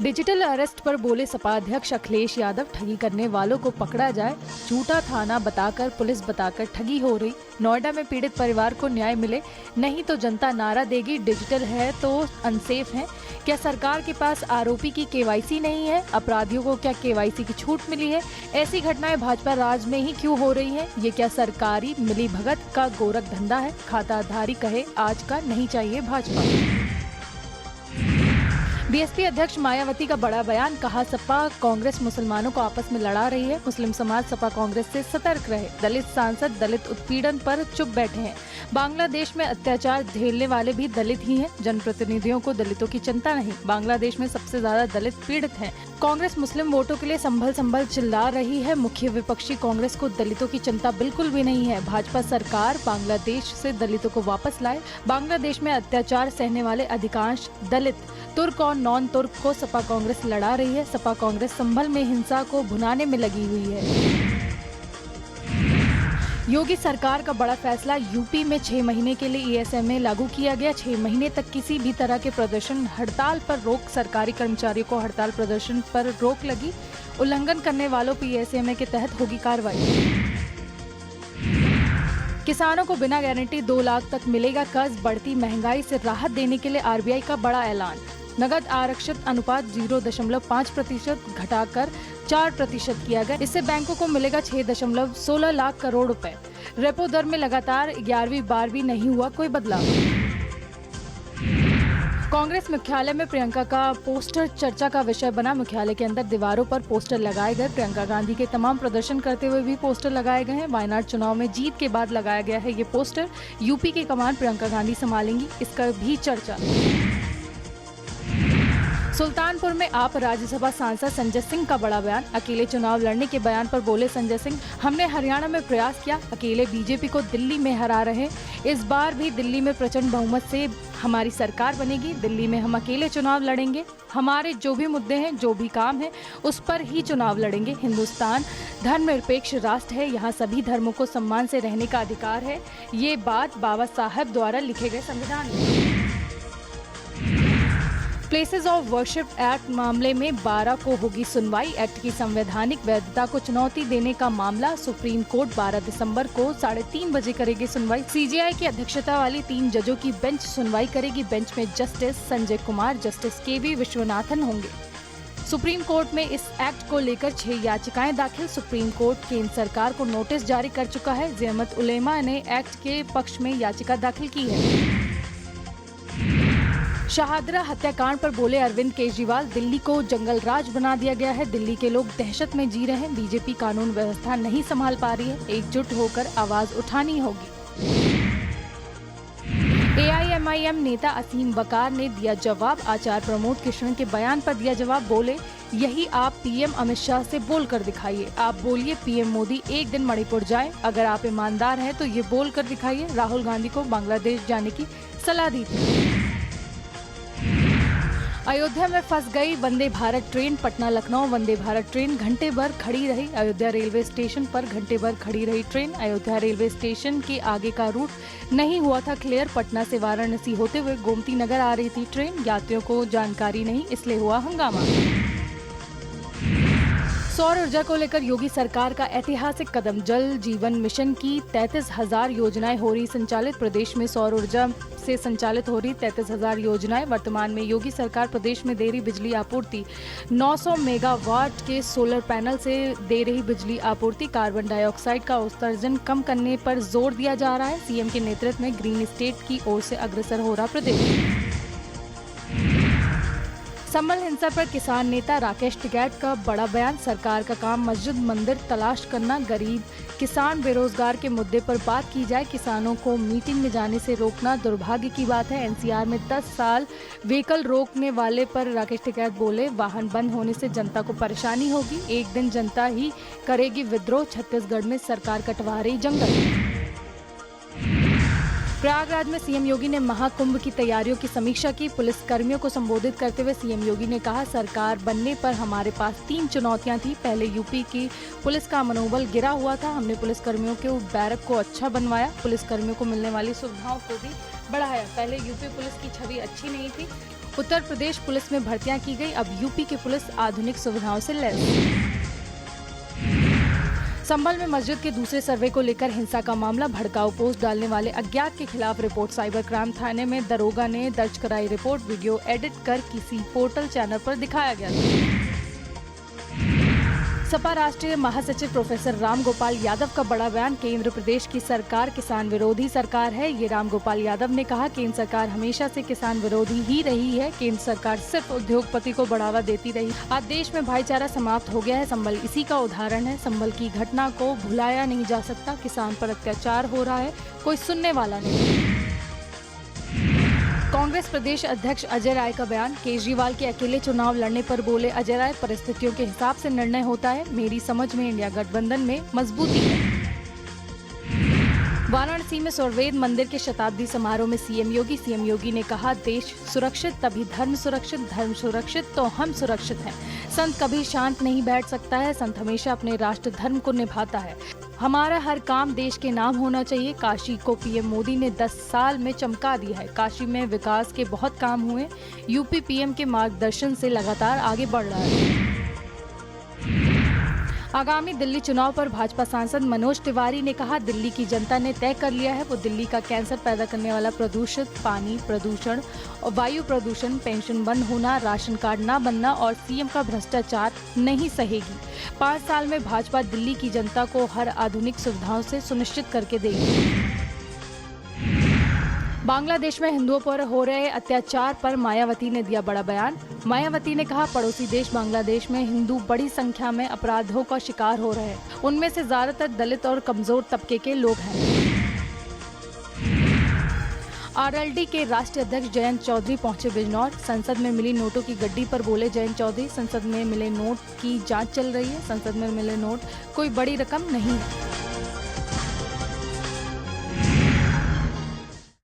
Digital arrest पर बोले सपा अध्यक्ष अखिलेश यादव, ठगी करने वालों को पकड़ा जाए, झूठा थाना बताकर पुलिस बताकर ठगी हो रही। नोएडा में पीड़ित परिवार को न्याय मिले, नहीं तो जनता नारा देगी डिजिटल है तो अनसेफ है। क्या सरकार के पास आरोपी की केवाईसी नहीं है? अपराधियों को क्या केवाईसी की छूट मिली है? ऐसी घटनाएं भाजपा राज में ही क्यों हो रही हैं? ये क्या सरकारी मिलीभगत का गोरख धंधा है? खाताधारी कहे आज का नहीं चाहिए भाजपा। बीएसपी अध्यक्ष मायावती का बड़ा बयान, कहा सपा कांग्रेस मुसलमानों को आपस में लड़ा रही है, मुस्लिम समाज सपा कांग्रेस से सतर्क रहे। दलित सांसद दलित उत्पीड़न पर चुप बैठे हैं। बांग्लादेश में अत्याचार झेलने वाले भी दलित ही हैं। जनप्रतिनिधियों को दलितों की चिंता नहीं। बांग्लादेश में सबसे ज्यादा दलित पीड़ित हैं। कांग्रेस मुस्लिम वोटों के लिए संभल चिल्ला रही है। मुख्य विपक्षी कांग्रेस को दलितों की चिंता बिल्कुल भी नहीं है। भाजपा सरकार बांग्लादेश से दलितों को वापस लाए। बांग्लादेश में अत्याचार सहने वाले अधिकांश दलित, तुर्क और नॉन तुर्क को सपा कांग्रेस लड़ा रही है। सपा कांग्रेस संभल में हिंसा को भुनाने में लगी हुई है। योगी सरकार का बड़ा फैसला, यूपी में 6 महीने के लिए ईएसएमए लागू किया गया। 6 महीने तक किसी भी तरह के प्रदर्शन हड़ताल पर रोक। सरकारी कर्मचारियों को हड़ताल प्रदर्शन पर रोक लगी। उल्लंघन करने वालों पर ईएसएमए के तहत होगी कार्रवाई। किसानों को बिना गारंटी 2 लाख तक मिलेगा कर्ज। बढ़ती महंगाई से राहत देने के लिए आरबीआई का बड़ा ऐलान। नगद आरक्षित अनुपात 0.5% घटाकर 4% किया गया। इससे बैंकों को मिलेगा 6.16 लाख करोड़ रुपए। रेपो दर में लगातार 11वीं-12वीं नहीं हुआ कोई बदलाव। कांग्रेस मुख्यालय में प्रियंका का पोस्टर चर्चा का विषय बना। मुख्यालय के अंदर दीवारों पर पोस्टर लगाए गए। प्रियंका गांधी के तमाम प्रदर्शन करते हुए भी पोस्टर लगाए गए हैं। वायनाड चुनाव में जीत के बाद लगाया गया है ये पोस्टर। यूपी की कमान प्रियंका गांधी संभालेंगी, इसका भी चर्चा। सुल्तानपुर में आप राज्यसभा सांसद संजय सिंह का बड़ा बयान। अकेले चुनाव लड़ने के बयान पर बोले संजय सिंह, हमने हरियाणा में प्रयास किया, अकेले बीजेपी को दिल्ली में हरा रहे। इस बार भी दिल्ली में प्रचंड बहुमत से हमारी सरकार बनेगी। दिल्ली में हम अकेले चुनाव लड़ेंगे। हमारे जो भी मुद्दे हैं, जो भी काम है, उस पर ही चुनाव लड़ेंगे। हिंदुस्तान धर्मनिरपेक्ष राष्ट्र है, यहाँ सभी धर्मों को सम्मान से रहने का अधिकार है। ये बात बाबा साहब द्वारा लिखे गए संविधान में। प्लेसेस ऑफ वर्शिप एक्ट मामले में 12 को होगी सुनवाई। एक्ट की संवैधानिक वैधता को चुनौती देने का मामला सुप्रीम कोर्ट 12 दिसंबर को 3:30 बजे करेगी सुनवाई। सीजेआई की अध्यक्षता वाली 3 जजों की बेंच सुनवाई करेगी। बेंच में जस्टिस संजय कुमार, जस्टिस केवी विश्वनाथन होंगे। सुप्रीम कोर्ट में इस एक्ट को लेकर 6 याचिकाएं दाखिल। सुप्रीम कोर्ट केंद्र सरकार को नोटिस जारी कर चुका है। जमात उलेमा ने एक्ट के पक्ष में याचिका दाखिल की है। शाहदरा हत्याकांड पर बोले अरविंद केजरीवाल, दिल्ली को जंगल राज बना दिया गया है। दिल्ली के लोग दहशत में जी रहे हैं। बीजेपी कानून व्यवस्था नहीं संभाल पा रही है। एकजुट होकर आवाज उठानी होगी। एआईएमआईएम नेता असीम बकार ने दिया जवाब। आचार्य प्रमोद कृष्ण के बयान पर दिया जवाब। बोले, यही आप पीएम अमित शाह से बोल कर दिखाइए। आप बोलिए पीएम मोदी एक दिन मणिपुर जाए। अगर आप ईमानदार हैं तो ये बोल कर दिखाइए। राहुल गांधी को बांग्लादेश जाने की सलाह दी थी। अयोध्या में फंस गई वंदे भारत ट्रेन। पटना लखनऊ वंदे भारत ट्रेन घंटे भर खड़ी रही। अयोध्या रेलवे स्टेशन पर घंटे भर खड़ी रही ट्रेन। अयोध्या रेलवे स्टेशन के आगे का रूट नहीं हुआ था क्लियर। पटना से वाराणसी होते हुए गोमती नगर आ रही थी ट्रेन। यात्रियों को जानकारी नहीं, इसलिए हुआ हंगामा। सौर ऊर्जा को लेकर योगी सरकार का ऐतिहासिक कदम। जल जीवन मिशन की 33,000 योजनाएं हो रही संचालित। प्रदेश में सौर ऊर्जा से संचालित हो रही 33,000 योजनाएं। वर्तमान में योगी सरकार प्रदेश में दे रही बिजली आपूर्ति 900 मेगावाट के सोलर पैनल से दे रही बिजली आपूर्ति। कार्बन डाइऑक्साइड का उत्सर्जन कम करने पर जोर दिया जा रहा है। सीएम के नेतृत्व में ग्रीन स्टेट की ओर से अग्रसर हो रहा प्रदेश। संभल हिंसा पर किसान नेता राकेश टिकैत का बड़ा बयान। सरकार का काम मस्जिद मंदिर तलाश करना, गरीब किसान बेरोजगार के मुद्दे पर बात की जाए। किसानों को मीटिंग में जाने से रोकना दुर्भाग्य की बात है। एनसीआर में 10 साल व्हीकल रोकने वाले पर राकेश टिकैत बोले, वाहन बंद होने से जनता को परेशानी होगी। एक दिन जनता ही करेगी विद्रोह। छत्तीसगढ़ में सरकार कटवा रही जंगल। प्रयागराज में सीएम योगी ने महाकुंभ की तैयारियों की समीक्षा की। पुलिस कर्मियों को संबोधित करते हुए सीएम योगी ने कहा, सरकार बनने पर हमारे पास 3 चुनौतियां थी। पहले यूपी की पुलिस का मनोबल गिरा हुआ था। हमने पुलिस कर्मियों के बैरक को अच्छा बनवाया। पुलिस कर्मियों को मिलने वाली सुविधाओं को भी बढ़ाया। पहले यूपी पुलिस की छवि अच्छी नहीं थी उत्तर प्रदेश पुलिस में भर्तियां की गई, अब यूपी की पुलिस आधुनिक सुविधाओं से लैस। संभल में मस्जिद के दूसरे सर्वे को लेकर हिंसा का मामला, भड़काऊ पोस्ट डालने वाले अज्ञात के खिलाफ रिपोर्ट। साइबर क्राइम थाने में दरोगा ने दर्ज कराई रिपोर्ट, वीडियो एडिट कर किसी पोर्टल चैनल पर दिखाया गया था। सपा राष्ट्रीय महासचिव प्रोफेसर राम गोपाल यादव का बड़ा बयान, केंद्र प्रदेश की सरकार किसान विरोधी सरकार है। ये राम गोपाल यादव ने कहा, केंद्र सरकार हमेशा से किसान विरोधी ही रही है। केंद्र सरकार सिर्फ उद्योगपति को बढ़ावा देती रही। आज देश में भाईचारा समाप्त हो गया है। संभल इसी का उदाहरण है। संभल की घटना को भुलाया नहीं जा सकता। किसान पर अत्याचार हो रहा है, कोई सुनने वाला नहीं। कांग्रेस प्रदेश अध्यक्ष अजय राय का बयान, केजरीवाल के अकेले चुनाव लड़ने पर बोले अजय राय, परिस्थितियों के हिसाब से निर्णय होता है। मेरी समझ में इंडिया गठबंधन में मजबूती है। वाराणसी में स्वर्वेद मंदिर के शताब्दी समारोह में सीएम योगी ने कहा, देश सुरक्षित तभी धर्म सुरक्षित तो हम सुरक्षित हैं। संत कभी शांत नहीं बैठ सकता है। संत हमेशा अपने राष्ट्र धर्म को निभाता है। हमारा हर काम देश के नाम होना चाहिए। काशी को पीएम मोदी ने 10 साल में चमका दिया है। काशी में विकास के बहुत काम हुए। यूपी पीएम के मार्गदर्शन से लगातार आगे बढ़ रहा है। आगामी दिल्ली चुनाव पर भाजपा सांसद मनोज तिवारी ने कहा, दिल्ली की जनता ने तय कर लिया है। वो दिल्ली का कैंसर पैदा करने वाला प्रदूषित पानी प्रदूषण और वायु प्रदूषण, पेंशन बंद होना, राशन कार्ड न बनना और सीएम का भ्रष्टाचार नहीं सहेगी। 5 साल में भाजपा दिल्ली की जनता को हर आधुनिक सुविधाओं से सुनिश्चित करके देगी। बांग्लादेश में हिंदुओं पर हो रहे अत्याचार पर मायावती ने दिया बड़ा बयान। मायावती ने कहा, पड़ोसी देश बांग्लादेश में हिंदू बड़ी संख्या में अपराधों का शिकार हो रहे हैं। उनमें से ज्यादातर दलित और कमजोर तबके के लोग हैं। आरएलडी के राष्ट्रीय अध्यक्ष जयंत चौधरी पहुंचे बिजनौर। संसद में मिली नोटों की गड्डी पर बोले जयंत चौधरी, संसद में मिले नोट की जांच चल रही है। संसद में मिले नोट कोई बड़ी रकम नहीं है।